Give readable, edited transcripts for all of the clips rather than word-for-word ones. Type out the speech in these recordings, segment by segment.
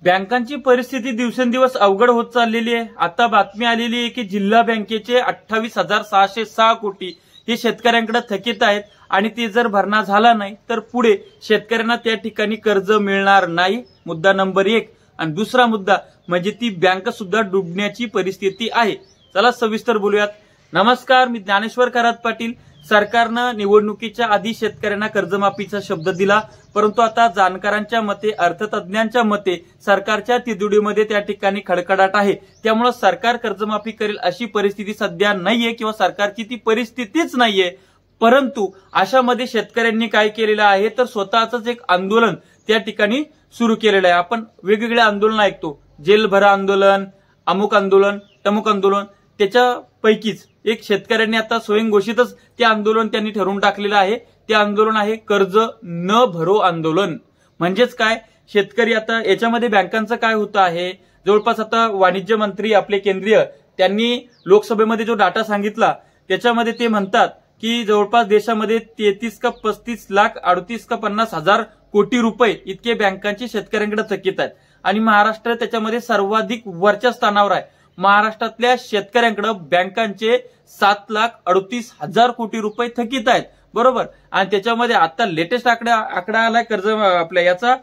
बँकांची परिस्थिती दिवसेंदिवस अवघड होत चाललेली आहे। आता बातमी आलेली आहे की जिल्हा बँकेचे 28,606 कोटी हे शेतकऱ्यांकडे थकीत आहेत आणि ते जर भरणा झाला नाही तर पुढे शेतकऱ्यांना त्या ठिकाणी कर्ज मिळणार नाही। मुद्दा नंबर 1। आणि दुसरा मुद्दा म्हणजे ती बँक सुद्धा डुबण्याची परिस्थिती आहे। चला सविस्तर बोलूयात। नमस्कार, मी ज्ञानेश्वर खरात पाटील। सरकारने निवडणुकीच्या आधी शेतकऱ्यांना कर्जमाफीचा शब्द दिला, परंतु आता जाणकारांच्या मते, अर्थतज्ञांच्या मते सरकारच्या तिजोरीमध्ये त्या ठिकाणी खडखडाट आहे। त्यामुळे सरकार कर्जमाफी करेल अशी परिस्थिती सध्या नाहीये किंवा सरकारची ती परिस्थितीच नाहीये। परंतु अशामध्ये शेतकऱ्यांनी काय केलेलं आहे तर स्वतःच एक आंदोलन त्या ठिकाणी सुरू केलेलं आहे। आपण वेगवेगळे आंदोलन ऐकतो, जेल भरा आंदोलन, अमुक आंदोलन, तमुक आंदोलन। त्याच्यापैकीच एक शेतकऱ्यांनी आता स्वयंघोषितच ते आंदोलन त्यांनी ठरवून टाकलेलं आहे। ते आंदोलन आहे कर्ज न भरो आंदोलन। म्हणजेच काय, शेतकरी आता याच्यामध्ये बँकांचं काय होतं आहे, जवळपास आता वाणिज्य मंत्री आपले केंद्रीय त्यांनी लोकसभेमध्ये जो डाटा सांगितला त्याच्यामध्ये ते म्हणतात की जवळपास देशामध्ये 33 का 35 लाख 38 का 50 हजार कोटी रुपये इतके बँकांचे शेतकऱ्यांकडे थकीत आहेत आणि महाराष्ट्र त्याच्यामध्ये सर्वाधिक वरच्या स्थानावर आहे। महाराष्ट्रातल्या शेतकऱ्यांकडे बँकांचे 7,38,000 कोटी रुपये थकीत आहेत, बरोबर। आणि त्याच्यामध्ये आता लेटेस्ट आकडा आलाय कर्ज आपल्या याचा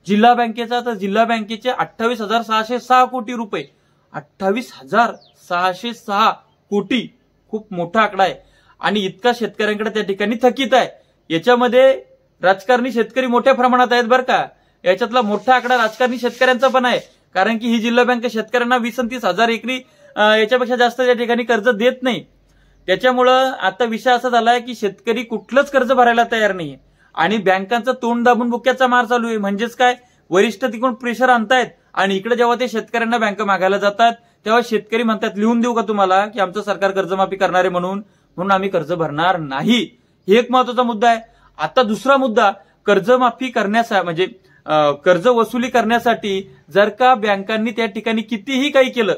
जिल्हा बँकेचा, तर जिल्हा बँकेचे 28,606 कोटी रुपये। 28,606 कोटी खूप मोठा आकडा आहे आणि इतका शेतकऱ्यांकडे त्या ठिकाणी थकीत आहे। याच्यामध्ये राजकारणी शेतकरी मोठ्या प्रमाणात आहेत बरं का। याच्यातला मोठा आकडा राजकारणी शेतकऱ्यांचा पण आहे, कारण की ही जिल्हा बँक शेतकऱ्यांना 20-30 हजार एकरी याच्यापेक्षा जास्त त्या ठिकाणी कर्ज देत नाही। त्याच्यामुळं आता विषय असा झालाय की शेतकरी कुठलंच कर्ज भरायला तयार नाहीये आणि बँकांचं तोंड दाबून बुक्याचा मार चालू आहे। म्हणजेच काय, वरिष्ठ तिकडून प्रेशर आणतायत आणि इकडे जेव्हा ते शेतकऱ्यांना बँक मागायला जातात तेव्हा शेतकरी म्हणतात लिहून देऊ का तुम्हाला की आमचं सरकार कर्जमाफी करणार आहे म्हणून आम्ही कर्ज भरणार नाही। हे एक महत्वाचा मुद्दा आहे। आता दुसरा मुद्दा, कर्जमाफी करण्याचा म्हणजे कर्ज वसुली करण्यासाठी जर का बँकांनी त्या ठिकाणी कितीही काही केलं,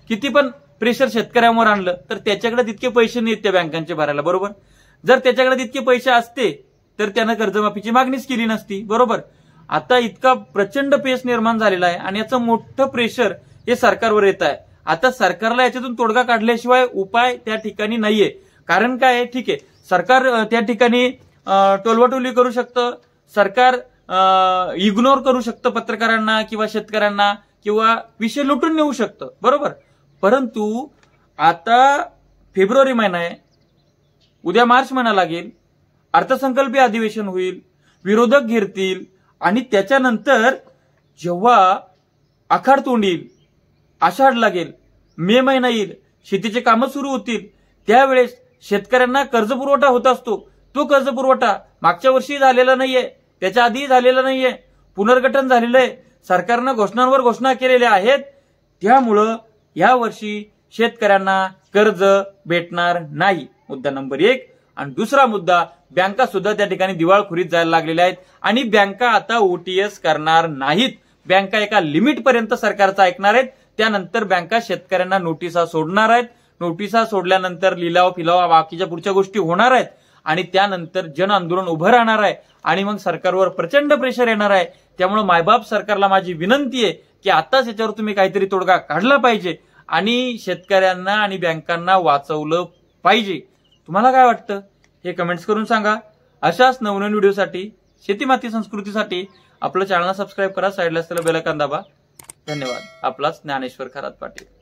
किती पण प्रेशर शेतकऱ्यांवर आणलं तर त्याच्याकडे तितके पैसे नाहीत त्या बँकांचे भरायला, बरोबर। जर त्याच्याकडे तितके पैसे असते तर त्यानं कर्जमाफीची मागणीच केली नसती, बरोबर। आता इतका प्रचंड पेच निर्माण झालेला आहे आणि याचं मोठं प्रेशर हे सरकारवर येत आहे। आता सरकारला याच्यातून तोडगा काढल्याशिवाय उपाय त्या ठिकाणी नाहीये। कारण काय आहे, ठीक आहे, सरकार त्या ठिकाणी टोलवाटोली करू शकतं, सरकार इग्नोर करू शकतं पत्रकारांना किंवा शेतकऱ्यांना किंवा विषय लुटून नेऊ शकतं, बरोबर। परंतु आता फेब्रुवारी महिना आहे, उद्या मार्च महिना लागेल, अर्थसंकल्पीय अधिवेशन होईल, विरोधक घेरतील आणि त्याच्यानंतर जेव्हा आखाड तोंड येईल, आषाढ लागेल, मे महिना येईल, शेतीचे कामं सुरू होतील, त्यावेळेस शेतकऱ्यांना कर्जपुरवठा होत असतो। तो कर्जपुरवठा मागच्या वर्षी झालेला नाहीये, त्याच्या आधी झालेला नाहीये, पुनर्गठन झालेलं आहे, सरकारनं घोषणांवर घोषणा केलेल्या आहेत। त्यामुळं या वर्षी शेतकऱ्यांना कर्ज भेटणार नाही, मुद्दा नंबर 1। आणि दुसरा मुद्दा, बँका सुद्धा त्या ठिकाणी दिवाळखोरीत जायला लागलेल्या आहेत आणि बँका आता ओटीएस करणार नाहीत। बँका एका लिमिट पर्यंत सरकारचं ऐकणार आहेत, त्यानंतर बँका शेतकऱ्यांना नोटिसा सोडणार आहेत। नोटिसा सोडल्यानंतर लिलाव फिलाव बाकीच्या पुढच्या गोष्टी होणार आहेत आणि त्यानंतर जन आंदोलन उभं राहणार आहे आणि मग सरकारवर प्रचंड प्रेशर येणार आहे। त्यामुळे मायबाप सरकारला माझी विनंती आहे की आताच याच्यावर तुम्ही काहीतरी तोडगा काढला पाहिजे आणि शेतकऱ्यांना आणि बँकांना वाचवलं पाहिजे। तुम्हाला काय वाटतं हे कमेंट्स करून सांगा। अशाच नवनवीन व्हिडिओसाठी, शेती माती संस्कृतीसाठी आपलं चॅनल सबस्क्राईब करा, साईडला असलेलं बेल आयकॉन दाबा। धन्यवाद। आपलाच ज्ञानेश्वर खरात पाटील।